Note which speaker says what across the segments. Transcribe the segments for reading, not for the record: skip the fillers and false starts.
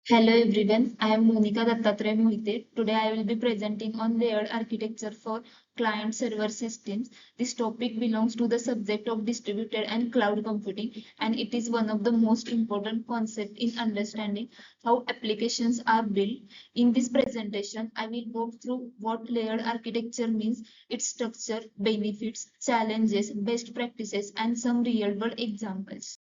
Speaker 1: Hello everyone, I am Monica Dattatreya Mohite. Today I will be presenting on layered architecture for client server systems. This topic belongs to the subject of distributed and cloud computing, and it is one of the most important concepts in understanding how applications are built. In this presentation, I will walk through what layered architecture means, its structure, benefits, challenges, best practices, and some real world examples.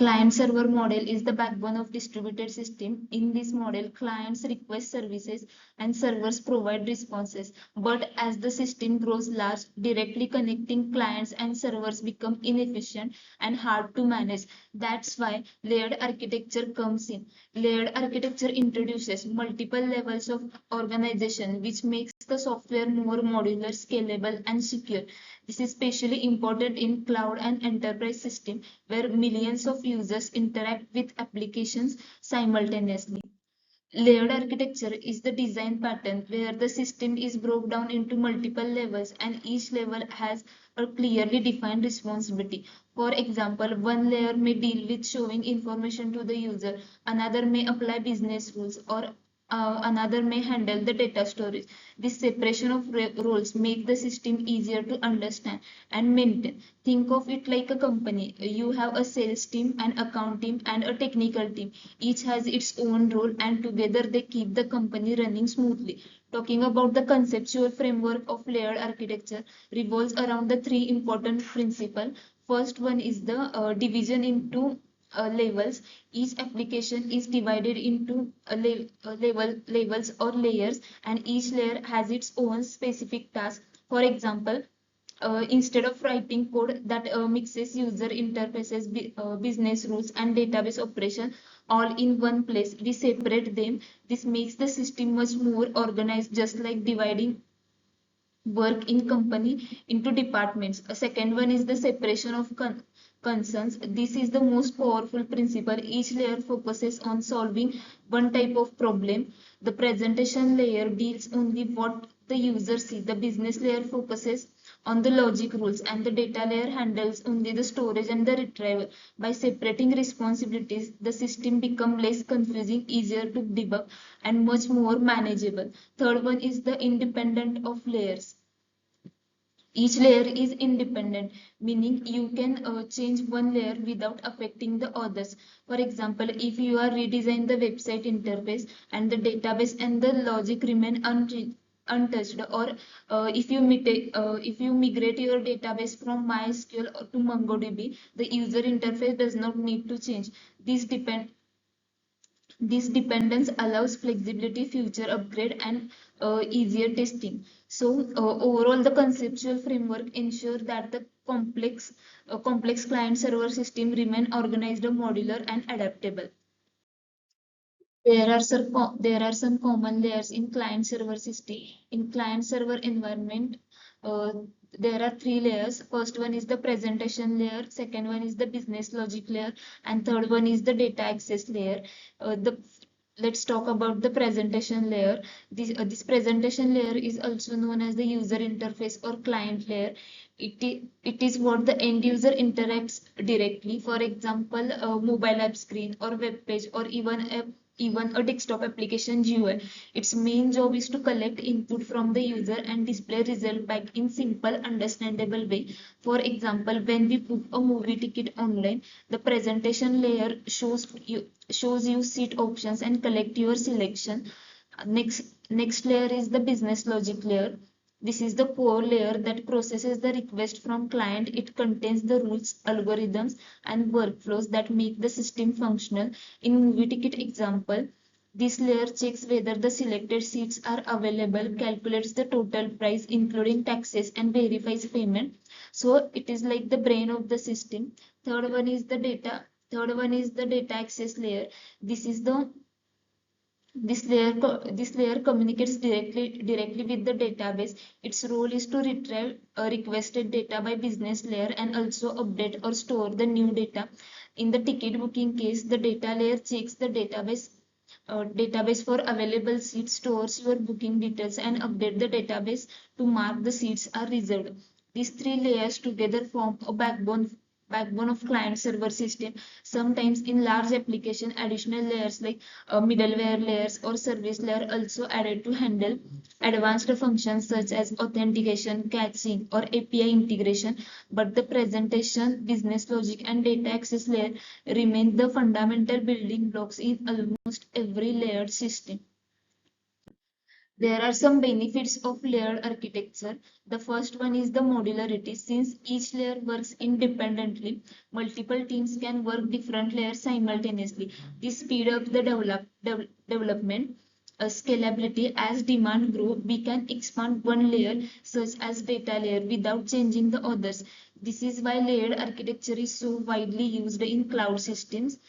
Speaker 1: Client-server model is the backbone of distributed system. In this model, clients request services and servers provide responses. But as the system grows large, directly connecting clients and servers become inefficient and hard to manage. That's why layered architecture comes in. Layered architecture introduces multiple levels of organization, which makes the software more modular, scalable, and secure. This is especially important in cloud and enterprise systems where millions of users interact with applications simultaneously. Layered architecture is the design pattern where the system is broken down into multiple levels and each level has a clearly defined responsibility. For example, one layer may deal with showing information to the user, another may apply business rules, or another may handle the data storage. This separation of roles make the system easier to understand and maintain. Think of it like a company. You have a sales team, an account team, and a technical team. Each has its own role, and together they keep the company running smoothly. Talking about the conceptual framework of layered architecture revolves around the three important principles. First one is the division into levels. Each application is divided into levels or layers, and each layer has its own specific task. For example, instead of writing code that mixes user interfaces, business rules, and database operation all in one place, we separate them. This makes the system much more organized, just like dividing work in company into departments. A second one is the separation of concerns. This is the most powerful principle. Each layer focuses on solving one type of problem. The presentation layer deals only what the user sees. The business layer focuses on the logic rules, and the data layer handles only the storage and the retrieval. By separating responsibilities, the system becomes less confusing, easier to debug, and much more manageable. Third one is the independent of layers. Each layer is independent, meaning you can change one layer without affecting the others. For example, if you are redesign the website interface and the database and the logic remain untouched, or if you migrate your database from MySQL to MongoDB, the user interface does not need to change. This dependence allows flexibility, future upgrade, and easier testing. So overall, the conceptual framework ensure that the complex client server system remain organized, modular, and adaptable. There are some common layers in client server system. In client server environment, uh, there are three layers. First one is the presentation layer, second one is the business logic layer, and third one is the data access layer. The Let's talk about the presentation layer. This presentation layer is also known as the user interface or client layer. It is what the end user interacts directly. For example, a mobile app screen or web page or even a desktop application GUI. Its main job is to collect input from the user and display result back in simple, understandable way. For example, when we book a movie ticket online, the presentation layer shows you seat options and collect your selection. Next layer is the business logic layer. This is the core layer that processes the request from client. It contains the rules, algorithms, and workflows that make the system functional. In movie ticket example, this layer checks whether the selected seats are available, calculates the total price including taxes, and verifies payment. So it is like the brain of the system. Third one is the data. Third one is the data access layer. This is the this layer communicates directly with the database. Its role is to retrieve requested data by business layer and also update or store the new data. In the ticket booking case, the data layer checks the database for available seats, stores your booking details, and update the database to mark the seats are reserved. These three layers together form a backbone backbone of client server system. Sometimes in large application, additional layers like middleware layers or service layer also added to handle advanced functions such as authentication, caching, or API integration. But the presentation, business logic, and data access layer remain the fundamental building blocks in almost every layered system. There are some benefits of layered architecture. The first one is the modularity. Since each layer works independently, multiple teams can work different layers simultaneously. This speed up the development. Scalability. As demand grow, we can expand one layer such as data layer without changing the others. This is why layered architecture is so widely used in cloud systems.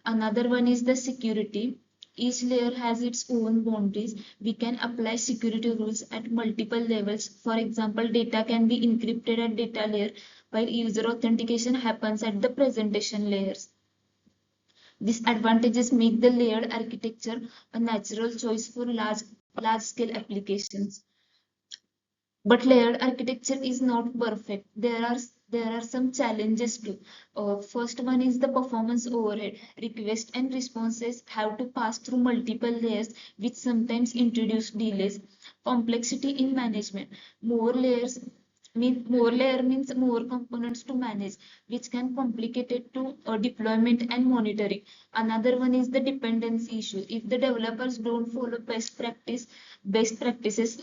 Speaker 1: Another one is the security. Each layer has its own boundaries. We can apply security rules at multiple levels. For example, data can be encrypted at data layer while user authentication happens at the presentation layers. These advantages make the layered architecture a natural choice for large scale applications. But layered architecture is not perfect. There are some challenges too. First one is the performance overhead. Requests and responses have to pass through multiple layers, which sometimes introduce delays. Complexity in management. More layer means more components to manage, which can complicate it to deployment and monitoring. Another one is the dependency issue. If the developers don't follow best practices,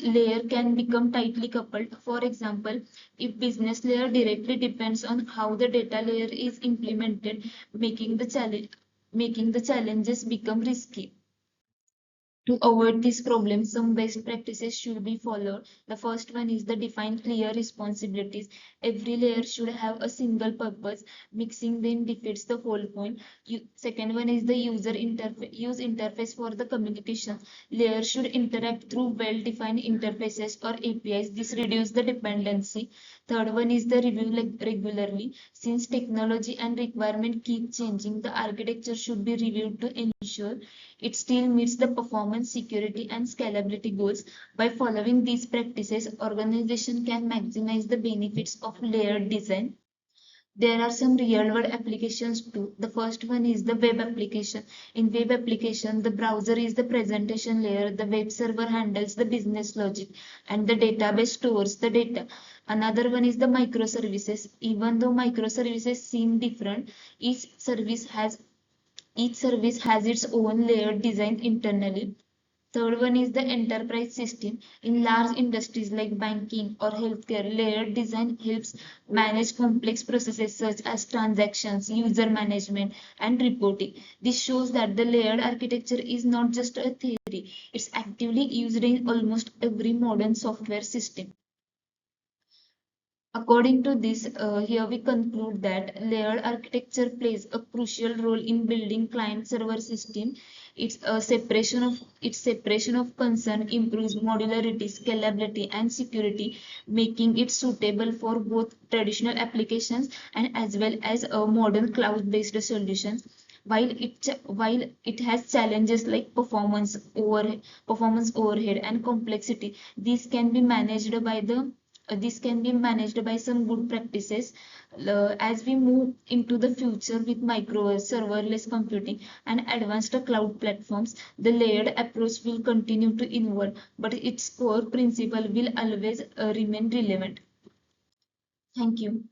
Speaker 1: layer can become tightly coupled. For example, if business layer directly depends on how the data layer is implemented, making the challenges become risky. To avoid this problem, some best practices should be followed. The first one is the define clear responsibilities. Every layer should have a single purpose. Mixing them defeats the whole point. Second one is the use interface for the communication. Layers should interact through well-defined interfaces or APIs. This reduces the dependency. Third one is the review regularly. Since technology and requirement keep changing, the architecture should be reviewed to ensure it still meets the performance, security, and scalability goals. By following these practices, organization can maximize the benefits of layered design. There are some real world applications too. The first one is the web application. In web application, the browser is the presentation layer, the web server handles the business logic, and the database stores the data. Another one is the microservices. Even though microservices seem different, each service has its own layered design internally. Third one is the enterprise system. In large industries like banking or healthcare, layered design helps manage complex processes such as transactions, user management, and reporting. This shows that the layered architecture is not just a theory, it's actively used in almost every modern software system. According to this, here we conclude that layered architecture plays a crucial role in building client-server system. Its separation of concern improves modularity, scalability, and security, making it suitable for both traditional applications and as well as modern cloud-based solutions. While it has challenges like performance overhead and complexity, these can be managed by some good practices. As we move into the future with micro serverless computing and advanced cloud platforms, the layered approach will continue to evolve, but its core principle will always remain relevant. Thank you.